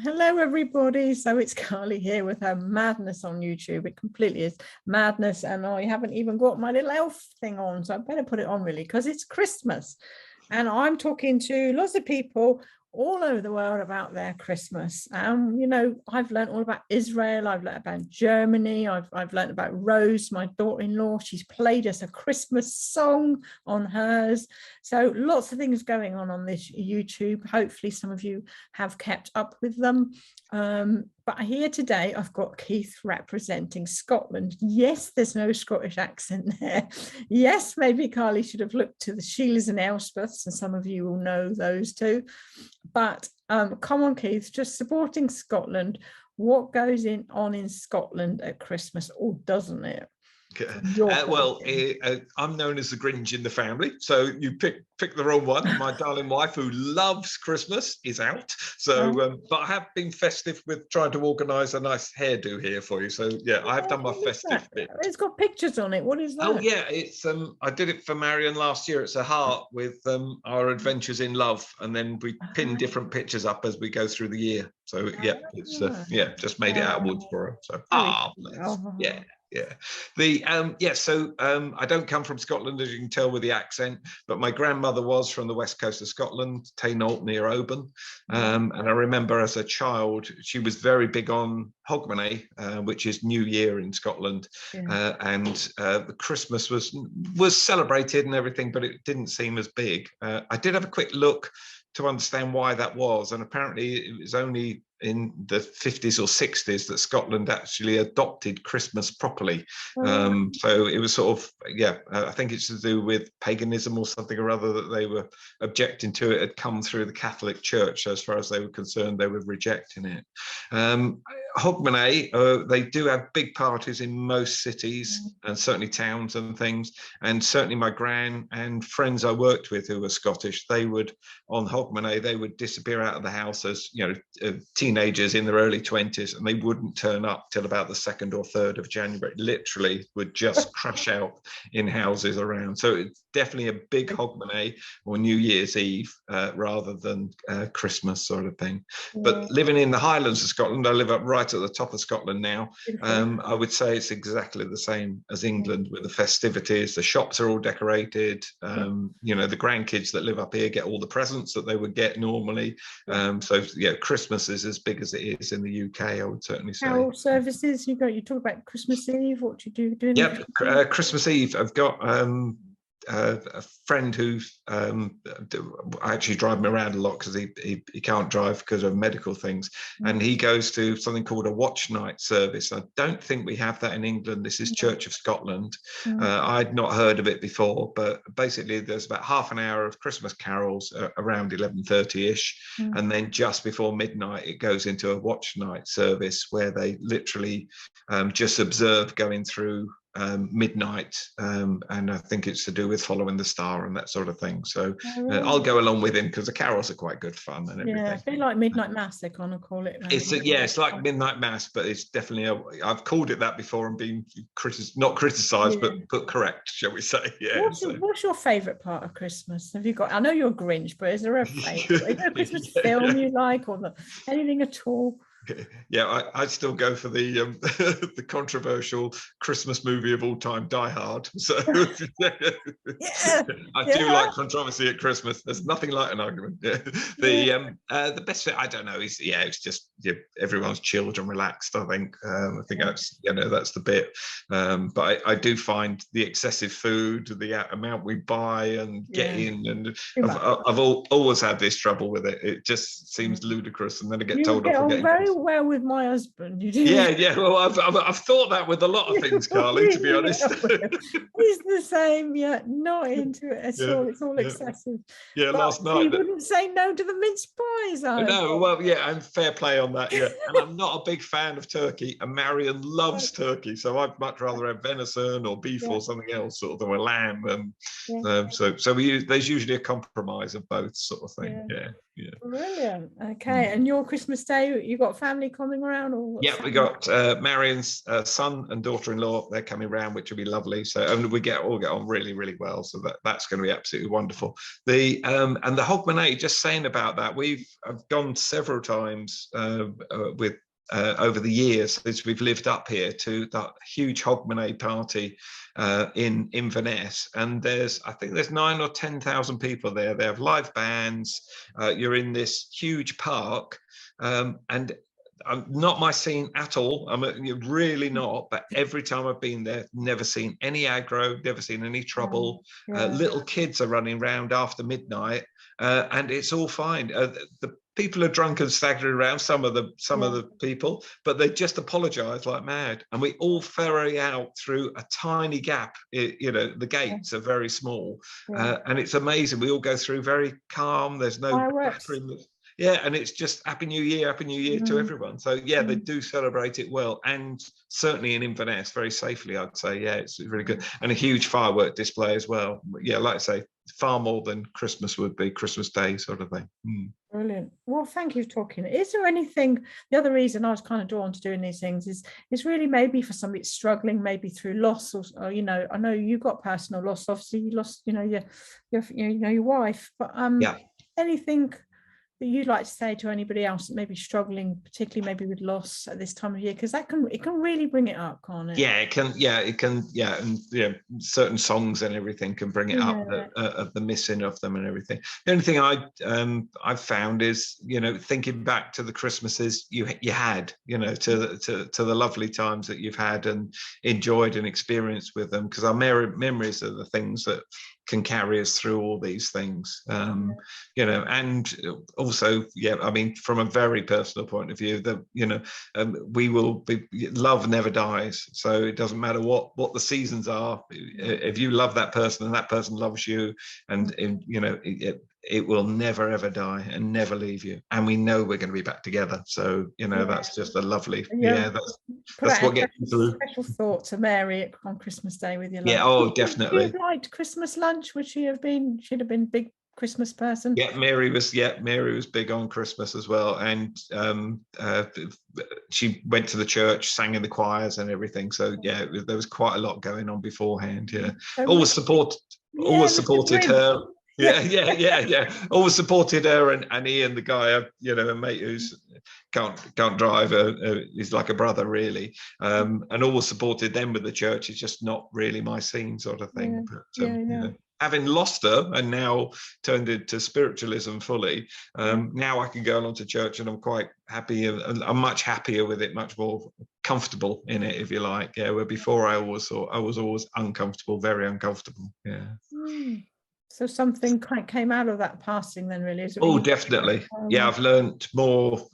Hello, everybody. So it's Carly here with her madness on YouTube. It completely is madness. And I haven't even got my little elf thing on. So I better put it on really because it's Christmas. And I'm talking to lots of people all over the world about their Christmas. I've learned all about Israel. I've learned about Germany. I've learned about Rose, my daughter-in-law. She's played us a Christmas song on hers. So lots of things going on this YouTube. Hopefully some of you have kept up with them. But here today, I've got Keith representing Scotland. Yes, there's no Scottish accent there. Yes, maybe Carly should have looked to the Sheilas and Elspeths, and some of you will know those too. But come on, Keith, just supporting Scotland. What goes on in Scotland at Christmas, or doesn't it? I'm known as the Grinch in the family, so you pick the wrong one. My darling wife, who loves Christmas, is out. So, but I have been festive with trying to organise a nice hairdo here for you. So, yeah, I have done my festive bit. It's got pictures on it. What is that? Oh, yeah, it's I did it for Marion last year. It's a heart with our adventures in love, and then we pin different pictures up as we go through the year. So, yeah, it's just made it out of wood for her. So, yeah. Yeah. So I don't come from Scotland, as you can tell with the accent, but my grandmother was from the west coast of Scotland, Tainault near Oban. And I remember as a child, she was very big on Hogmanay, which is New Year in Scotland. And the Christmas was celebrated and everything, but it didn't seem as big. I did have a quick look to understand why that was. And apparently it was only in the 50s or 60s that Scotland actually adopted Christmas properly. So it was sort of, I think it's to do with paganism or something or other that they were objecting to. It had come through the Catholic Church. So as far as they were concerned, they were rejecting it. Hogmanay, they do have big parties in most cities and certainly towns and things. And certainly my gran and friends I worked with who were Scottish, they would, on Hogmanay, they would disappear out of the house as, teenagers in their early 20s, and they wouldn't turn up till about the 2nd or 3rd of January. Literally would just crash out in houses around. So it's definitely a big Hogmanay or New Year's Eve rather than Christmas sort of thing. But living in the Highlands of Scotland, I live up right at the top of Scotland now. I would say it's exactly the same as England with the festivities. The shops are all decorated. The grandkids that live up here get all the presents that they would get normally. Christmas is as big as it is in the UK, I would certainly say. Carol services, you talk about Christmas Eve, what do you do? Christmas Eve, I've got a friend who I actually drive him around a lot because he can't drive because of medical things, and he goes to something called a watch night service. I don't think we have that in England. This is Church of Scotland. I'd not heard of it before, but basically there's about half an hour of Christmas carols around 11:30ish, and then just before midnight it goes into a watch night service where they literally just observe going through midnight, and I think it's to do with following the star and that sort of thing. So I'll go along with him because the carols are quite good fun and everything. Yeah, a bit like midnight mass, they kind of call it. It's like midnight mass, but it's definitely I've called it that before and been not criticised, but correct, shall we say? Yeah. What's your favourite part of Christmas? Have you got? I know you're a Grinch, but is there a favourite? Is there a Christmas film you like, or anything at all? Yeah, I still go for the the controversial Christmas movie of all time, Die Hard. So I do like controversy at Christmas. There's nothing like an argument. The best bit, I don't know, is it's just everyone's chilled and relaxed. I think that's that's the bit. But I do find the excessive food, the amount we buy and get in, and I've always had this trouble with it. It just seems ludicrous, and then I get told off for getting very well with my husband. You do. Yeah. Well, I've thought that with a lot of things, Carly. To be honest, he's the same. Yeah, not into it at all. It's all excessive. Yeah, but last night he wouldn't say no to the mince pies. No, well, and fair play on that. Yeah, and I'm not a big fan of turkey, and Marion loves turkey, so I'd much rather have venison or beef or something else, sort of, than a lamb. So there's usually a compromise of both, sort of thing. Yeah. Brilliant. Okay, and your Christmas Day, you got family coming around? Or yeah, we got Marion's son and daughter-in-law. They're coming around, which will be lovely. So, and we all get on really, really well. So that's going to be absolutely wonderful. The and the Hogmanay. Just saying about that, I've gone several times with. Over the years, since we've lived up here, to that huge Hogmanay party in Inverness, and I think there's 9,000 or 10,000 people there. They have live bands. You're in this huge park, and not my scene at all. You're really not. But every time I've been there, never seen any aggro, never seen any trouble. Little kids are running around after midnight, and it's all fine. The people are drunk and staggering around. Some of the people, but they just apologise like mad, and we all ferry out through a tiny gap. The gates are very small, and it's amazing. We all go through very calm. There's no battering. Yeah, and it's just Happy New Year to everyone. So yeah, they do celebrate it well, and certainly in Inverness very safely, I'd say. Yeah, it's really good, and a huge firework display as well. Yeah, like I say, far more than Christmas would be, Christmas Day sort of thing. Brilliant. Well, thank you for talking. Is there anything? The other reason I was kind of drawn to doing these things is really maybe for somebody struggling, maybe through loss, or I know you got personal loss. Obviously, you lost, your wife, but anything that you'd like to say to anybody else that may be struggling, particularly maybe with loss at this time of year, because it can really bring it up, can't it? Yeah, it can. And certain songs and everything can bring it up, of the missing of them and everything. The only thing I've found is, thinking back to the Christmases you had, to the lovely times that you've had and enjoyed and experienced with them, because our memories are the things that can carry us through all these things, and also, from a very personal point of view, we will be, love never dies. So it doesn't matter what the seasons are. If you love that person and that person loves you, and it will never ever die and never leave you. And we know we're going to be back together. So that's just a lovely. That's what gets you through. Special thought to Mary on Christmas Day with your lunch. Yeah, oh, definitely. Would you have liked Christmas lunch? Would she have been? She'd have been big Christmas person. Yeah, Mary was big on Christmas as well, and she went to the church, sang in the choirs and everything. So yeah, there was quite a lot going on beforehand. Yeah, always supported her. Yeah. Always supported her and Ian, the guy, a mate who's can't drive. He's like a brother, really, and always supported them with the church. It's just not really my scene, sort of thing. But having lost her and now turned into spiritualism fully, now I can go along to church and I'm quite happy. I'm much happier with it, much more comfortable in it, if you like. Yeah, where before I was always uncomfortable, very uncomfortable. Yeah. So something came out of that passing then, really? Oh, definitely. Yeah, I've learned more,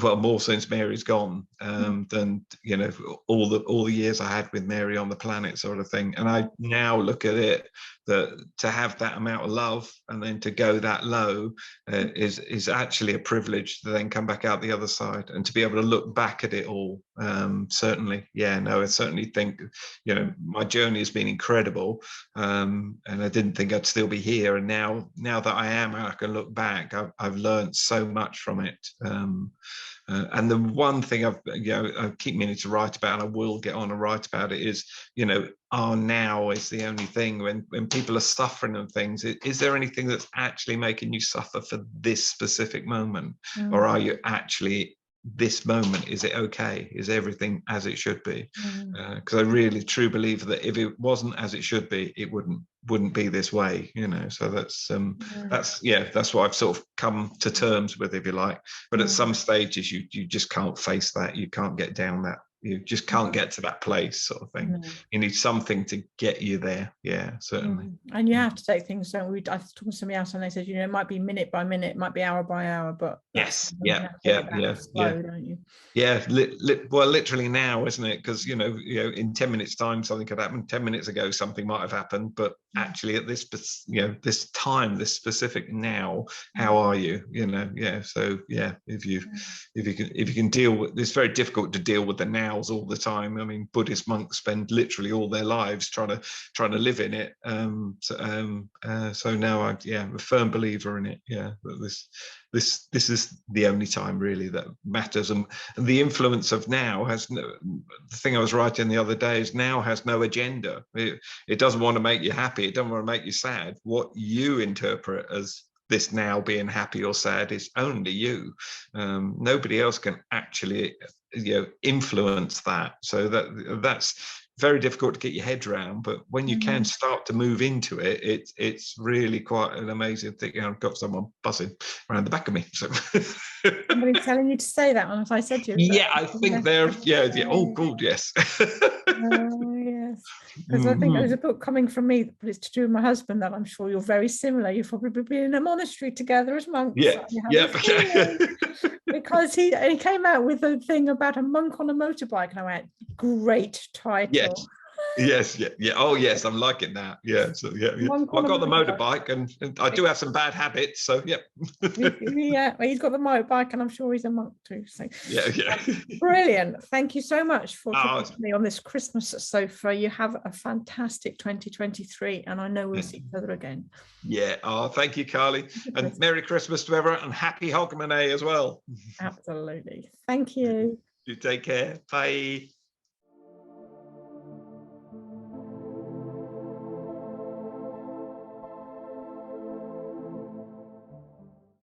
more since Mary's gone, than, all the years I had with Mary on the planet, sort of thing. And I now look at it that to have that amount of love and then to go that low is actually a privilege to then come back out the other side and to be able to look back at it all. Certainly. Yeah, no, I certainly think, my journey has been incredible. And I didn't think I'd still be here. And now that I am, I can look back. I've learned so much from it. And the one thing I keep meaning to write about, and I will get on and write about it, is, our now is the only thing. When people are suffering and things, is there anything that's actually making you suffer for this specific moment? Or are you actually, this moment, is it okay? Is everything as it should be? Because I really truly believe that if it wasn't as it should be, it wouldn't be this way, so that's what I've sort of come to terms with, if you like. But at some stages you just can't face that. You can't get down that. You just can't get to that place, sort of thing. You need something to get you there. Yeah, certainly. And you have to take things. I was talking to somebody else, and they said, it might be minute by minute, it might be hour by hour, but yes, slow, don't you? Yeah, well, literally now, isn't it? Because in 10 minutes' time, something could happen. 10 minutes ago, something might have happened, but actually, at this this time, this specific now, how are you? So yeah, if you can deal with, it's very difficult to deal with the now nows all the time. I mean, Buddhist monks spend literally all their lives trying to live in it. So now I'm a firm believer in it. Yeah, that this is the only time really that matters, and the influence of now has no, the thing I was writing the other day is now has no agenda. It doesn't want to make you happy. It doesn't want to make you sad. What you interpret as this now being happy or sad is only you. Nobody else can actually influence that. So that's very difficult to get your head around, but when you can start to move into it, it's really quite an amazing thing. I've got someone buzzing around the back of me. So somebody's telling you to say that one, as I said to you. Yeah, I think they're oh good, yes. Oh yes, because I think there's a book coming from me, but it's to do with my husband that I'm sure you're very similar. You've probably been in a monastery together as monks. Yeah. Because he came out with a thing about a monk on a motorbike, and I went, great title. Yes. Oh yes, I'm liking that. Yeah. So I've got the motorbike, and I do have some bad habits. So yeah. Yeah, he's got the motorbike, and I'm sure he's a monk too. So yeah. Brilliant. Thank you so much for talking to me on this Christmas sofa. You have a fantastic 2023, and I know we'll see each other again. Yeah. Oh, thank you, Carly, and Merry Christmas to everyone, and Happy Hogmanay as well. Absolutely. Thank you. You take care. Bye.